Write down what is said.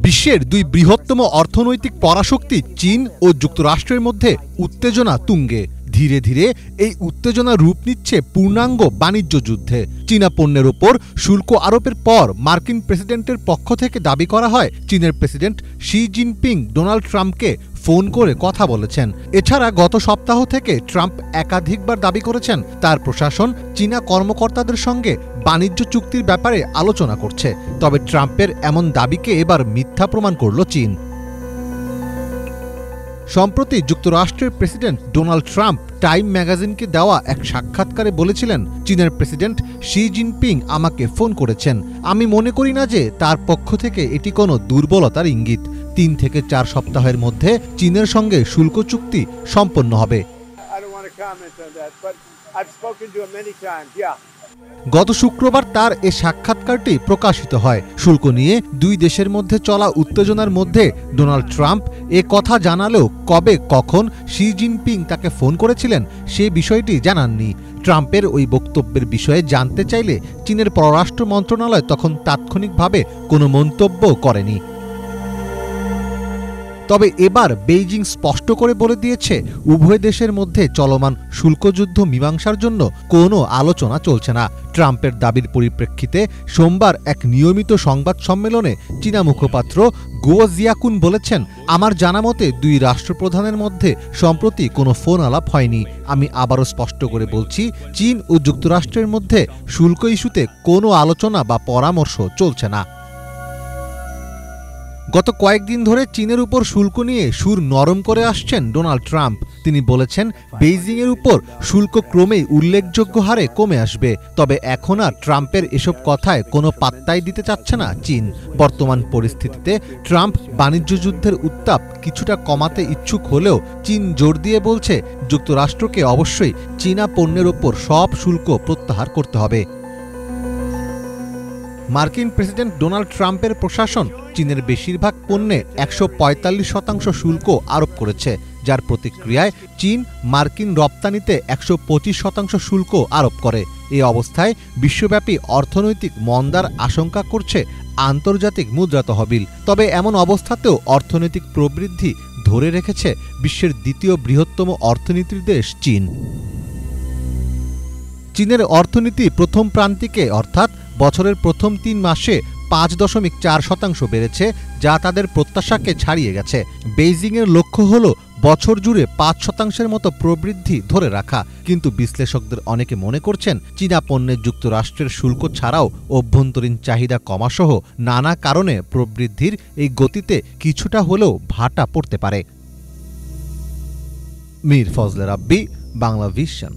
বিশ্বের দুই বৃহত্তম অর্থনৈতিক পরাশক্তি চীন ও যুক্তরাষ্ট্রের মধ্যে উত্তেজনা তুঙ্গে। ধীরে ধীরে এই উত্তেজনা রূপ নিচ্ছে পূর্ণাঙ্গ বাণিজ্য যুদ্ধে। চীনা পণ্যের ওপর শুল্ক আরোপের পর মার্কিন প্রেসিডেন্টের পক্ষ থেকে দাবি করা হয় চীনের প্রেসিডেন্ট শি জিনপিং ডোনাল্ড ট্রাম্পকে ফোন করে কথা বলেছেন। এছাড়া গত সপ্তাহ থেকে ট্রাম্প একাধিকবার দাবি করেছেন তার প্রশাসন চীনা কর্মকর্তাদের সঙ্গে বাণিজ্য চুক্তির ব্যাপারে আলোচনা করছে। তবে ট্রাম্পের এমন দাবিকে এবার মিথ্যা প্রমাণ করল চীন। সম্প্রতি যুক্তরাষ্ট্রের প্রেসিডেন্ট ডোনাল্ড ট্রাম্প টাইম ম্যাগাজিনকে দেওয়া এক সাক্ষাৎকারে বলেছিলেন, চীনের প্রেসিডেন্ট শি জিনপিং আমাকে ফোন করেছেন। আমি মনে করি না যে তার পক্ষ থেকে এটি কোনো দুর্বলতার ইঙ্গিত। ৩ থেকে ৪ সপ্তাহের মধ্যে চীনের সঙ্গে শুল্ক চুক্তি সম্পন্ন হবে। গত শুক্রবার তার এ সাক্ষাৎকারটি প্রকাশিত হয়। শুল্ক নিয়ে দুই দেশের মধ্যে চলা উত্তেজনার মধ্যে ডোনাল্ড ট্রাম্প এ কথা জানালেও কবে কখন শি জিনপিং তাকে ফোন করেছিলেন সে বিষয়টি জানাননি। ট্রাম্পের ওই বক্তব্যের বিষয়ে জানতে চাইলে চীনের পররাষ্ট্র মন্ত্রণালয় তখন তাৎক্ষণিকভাবে কোনো মন্তব্য করেনি। তবে এবার বেইজিং স্পষ্ট করে বলে দিয়েছে উভয় দেশের মধ্যে চলমান শুল্কযুদ্ধ মীমাংসার জন্য কোনো আলোচনা চলছে না। ট্রাম্পের দাবির পরিপ্রেক্ষিতে সোমবার এক নিয়মিত সংবাদ সম্মেলনে চীনা মুখপাত্র গুও জিয়াকুন বলেছেন, আমার জানামতে দুই রাষ্ট্রপ্রধানের মধ্যে সম্প্রতি কোনো ফোন আলাপ হয়নি। আমি আবারও স্পষ্ট করে বলছি, চীন ও যুক্তরাষ্ট্রের মধ্যে শুল্ক ইস্যুতে কোনো আলোচনা বা পরামর্শ চলছে না। গত কয়েকদিন ধরে চীনের উপর শুল্ক নিয়ে সুর নরম করে আসছেন ডোনাল্ড ট্রাম্প। তিনি বলেছেন বেইজিংয়ের উপর শুল্ক ক্রমেই উল্লেখযোগ্য হারে কমে আসবে। তবে এখন আর ট্রাম্পের এসব কথায় কোনো পাত্তাই দিতে চাচ্ছে না চীন। বর্তমান পরিস্থিতিতে ট্রাম্প বাণিজ্য যুদ্ধের উত্তাপ কিছুটা কমাতে ইচ্ছুক হলেও চীন জোর দিয়ে বলছে যুক্তরাষ্ট্রকে অবশ্যই চীনা পণ্যের ওপর সব শুল্ক প্রত্যাহার করতে হবে। মার্কিন প্রেসিডেন্ট ডোনাল্ড ট্রাম্পের প্রশাসন চীনের বেশিরভাগ পণ্যে ১৪৫% শুল্ক আরোপ করেছে, যার প্রতিক্রিয়ায় চীন মার্কিন রপ্তানিতে ১২৫% শুল্ক আরোপ করে। এই অবস্থায় বিশ্বব্যাপী অর্থনৈতিক মন্দার আশঙ্কা করছে আন্তর্জাতিক মুদ্রা তহবিল। তবে এমন অবস্থাতেও অর্থনৈতিক প্রবৃদ্ধি ধরে রেখেছে বিশ্বের দ্বিতীয় বৃহত্তম অর্থনীতির দেশ চীন। চীনের অর্থনীতি প্রথম প্রান্তিকে অর্থাৎ বছরের প্রথম ৩ মাসে ৫.৪% বেড়েছে, যা তাদের প্রত্যাশাকে ছাড়িয়ে গেছে। বেইজিংয়ের লক্ষ্য হল বছর জুড়ে ৫% মতো প্রবৃদ্ধি ধরে রাখা। কিন্তু বিশ্লেষকদের অনেকে মনে করছেন চীনা পণ্যের যুক্তরাষ্ট্রের শুল্ক ছাড়াও অভ্যন্তরীণ চাহিদা কমাসহ নানা কারণে প্রবৃদ্ধির এই গতিতে কিছুটা হলেও ভাটা পড়তে পারে। মীর ফজলে রাব্বি, বাংলা ভিশন।